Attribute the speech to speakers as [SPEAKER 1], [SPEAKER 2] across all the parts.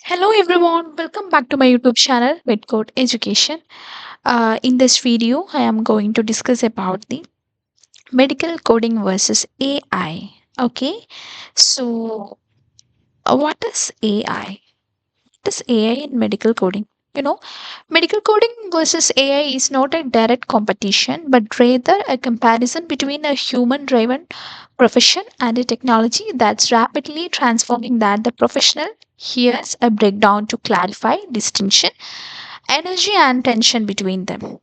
[SPEAKER 1] Hello everyone, welcome back to my YouTube channel Medcode Education. In this video, I am going to discuss about the medical coding versus AI. Okay, so what is AI? What is AI in medical coding? You know, medical coding versus AI is not a direct competition, but rather a comparison between a human-driven profession and a technology that's rapidly transforming that the professional. Here's a breakdown to clarify distinction, energy and tension between them.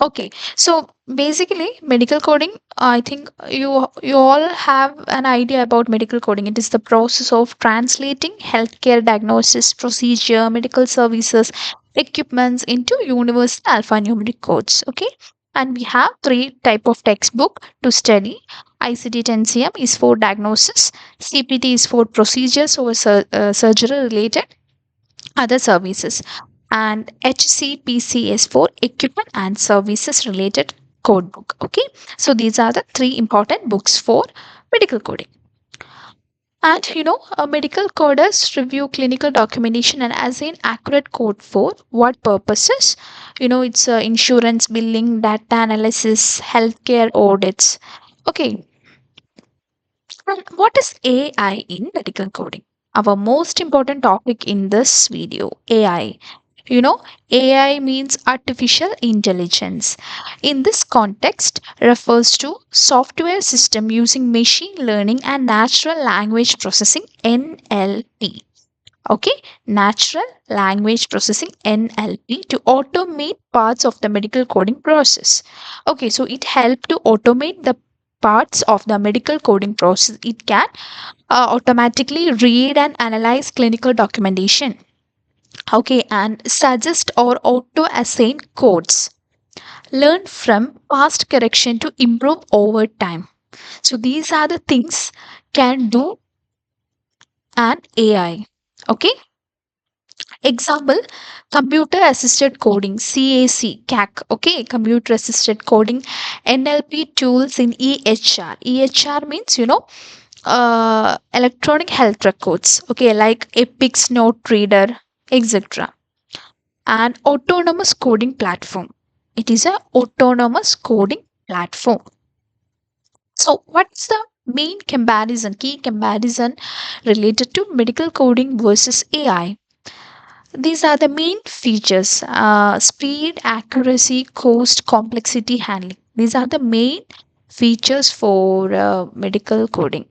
[SPEAKER 1] Okay, so basically medical coding, I think you all have an idea about medical coding. It is the process of translating healthcare diagnosis, procedure, medical services, equipments into universal alphanumeric codes. Okay, and we have three type of textbook to study. ICD-10 CM is for diagnosis, CPT is for procedures or surgery related other services, and HCPCS for equipment and services related code book. Okay, so these are the three important books for medical coding. And medical coders review clinical documentation and assign accurate code for what purposes? It's insurance billing, data analysis, healthcare audits. Okay, and what is AI in medical coding? Our most important topic in this video, AI. You know, AI means artificial intelligence. In this context, refers to software system using machine learning and natural language processing (NLP). Okay, natural language processing (NLP) to automate parts of the medical coding process. Okay, so it helps to automate the parts of the medical coding process. It can automatically read and analyze clinical documentation. Okay, and suggest or auto assign codes. Learn from past correction to improve over time. So these are the things can do an AI. Okay. Example, computer assisted coding, CAC. Okay, computer assisted coding, NLP tools in EHR. EHR means, electronic health records, okay, like Epic's Note Reader, etc. And autonomous coding platform. It is a autonomous coding platform. So, what's the main comparison, key comparison related to medical coding versus AI? These are the main features: speed, accuracy, cost, complexity, handling. These are the main features for medical coding.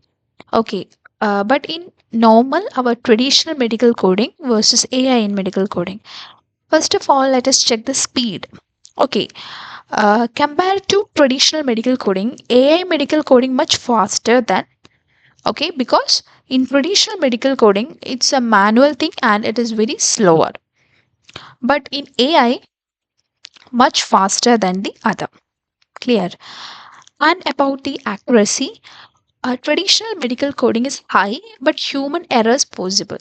[SPEAKER 1] Okay, but in normal, our traditional medical coding versus AI in medical coding. First of all, let us check the speed. Okay, compared to traditional medical coding, AI medical coding much faster than, okay, because in traditional medical coding, it's a manual thing and it is very slower. But in AI, much faster than the other. Clear. And about the accuracy, traditional medical coding is high, but human errors possible.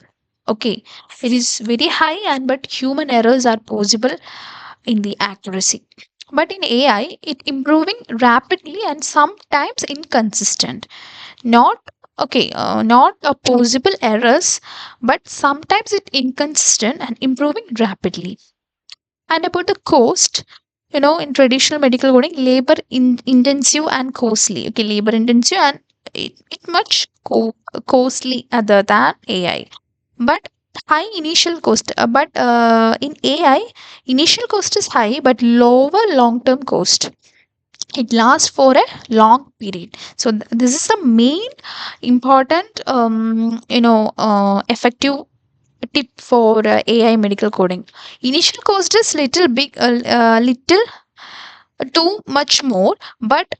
[SPEAKER 1] Okay, it is very high, and but human errors are possible in the accuracy. But in AI, it improving rapidly and sometimes inconsistent. Not okay, not a possible errors, but sometimes it inconsistent and improving rapidly. And about the cost, in traditional medical coding, labor intensive and costly. Okay, labor intensive and it much costly other than AI. But high initial cost. But in AI, initial cost is high, but lower long term cost. It lasts for a long period. So this is the main important, effective tip for AI medical coding. Initial cost is little too much more, but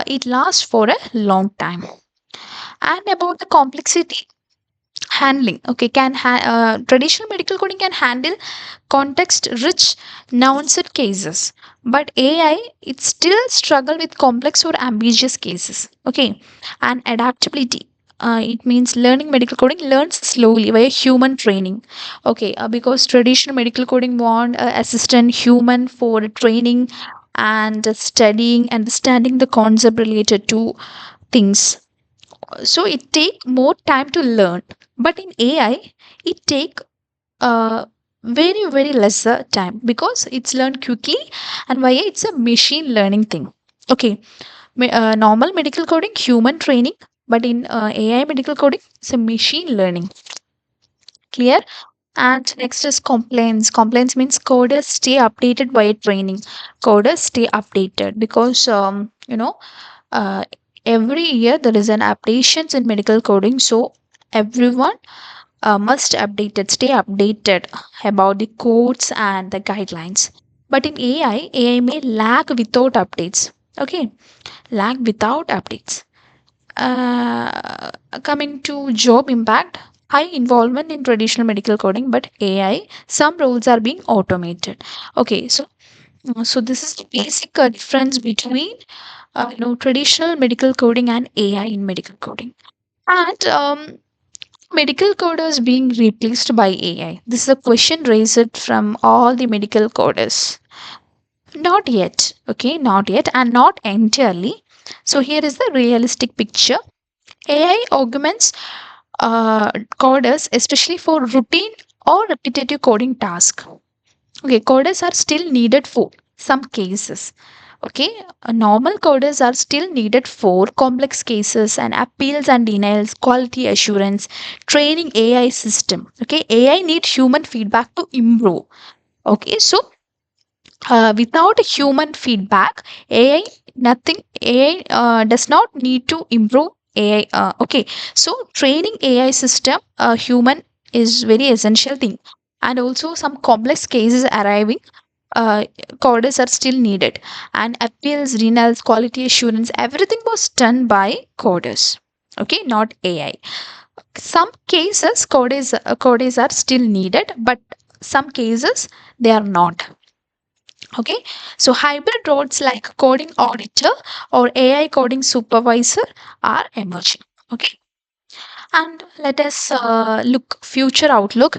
[SPEAKER 1] it lasts for a long time. And about the complexity handling, okay, traditional medical coding can handle context-rich nuanced cases, but AI it still struggle with complex or ambiguous cases. Okay, and adaptability. It means learning medical coding learns slowly by human training. Okay, because traditional medical coding want assistant human for training and studying, understanding the concept related to things. So it take more time to learn, but in AI it take very very lesser time because it's learned quickly, and why it's a machine learning thing. Okay, normal medical coding, human training, but in AI medical coding, it's a machine learning. Clear? And next is complaints. Complaints means coders stay updated via training. Coders stay updated because uh, every year there is an updations in medical coding, so everyone must stay updated about the codes and the guidelines. But in AI may lag without updates. Okay, lag without updates. Uh, Coming to job impact, high involvement in traditional medical coding, but AI, some roles are being automated. Okay, so this is the basic difference between traditional medical coding and AI in medical coding. And medical coders being replaced by AI. This is a question raised from all the medical coders. Not yet, okay, not yet, and not entirely. So here is the realistic picture. AI augments coders, especially for routine or repetitive coding tasks. Okay, coders are still needed for some cases. Okay, normal coders are still needed for complex cases and appeals and denials, quality assurance, training AI system. Okay, AI needs human feedback to improve. Okay, so without human feedback, AI nothing. AI does not need to improve AI. Okay, so training AI system, human is very essential thing, and also some complex cases arriving, uh, coders are still needed, and appeals, renals, quality assurance, everything was done by coders. Okay, not AI. Some cases coders are still needed, but some cases they are not. Okay, so hybrid roles like coding auditor or AI coding supervisor are emerging. Okay, and let us look future outlook.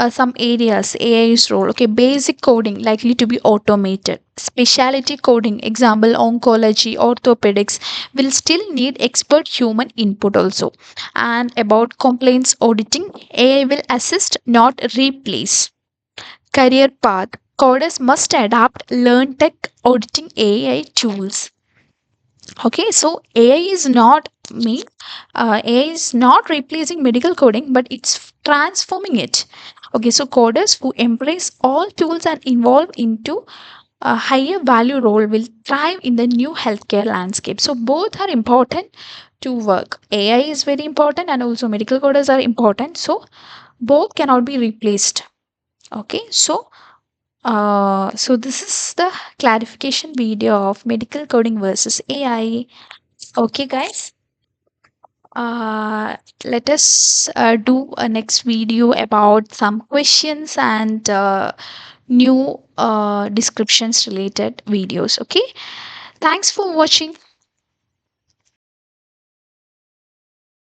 [SPEAKER 1] Some areas AI's role. Okay, basic coding likely to be automated. Specialty coding, example oncology, orthopedics, will still need expert human input also. And about complaints auditing, AI will assist, not replace. Career path. Coders must adapt, learn tech auditing AI tools. Okay, so AI is not me. AI is not replacing medical coding, but it's transforming it. Okay, so coders who embrace all tools and evolve into a higher value role will thrive in the new healthcare landscape. So both are important to work. AI is very important, and also medical coders are important. So both cannot be replaced. Okay, so this is the clarification video of medical coding versus AI. Okay, guys. Uh, Let us do a next video about some questions and new descriptions related videos. Okay. Thanks for watching.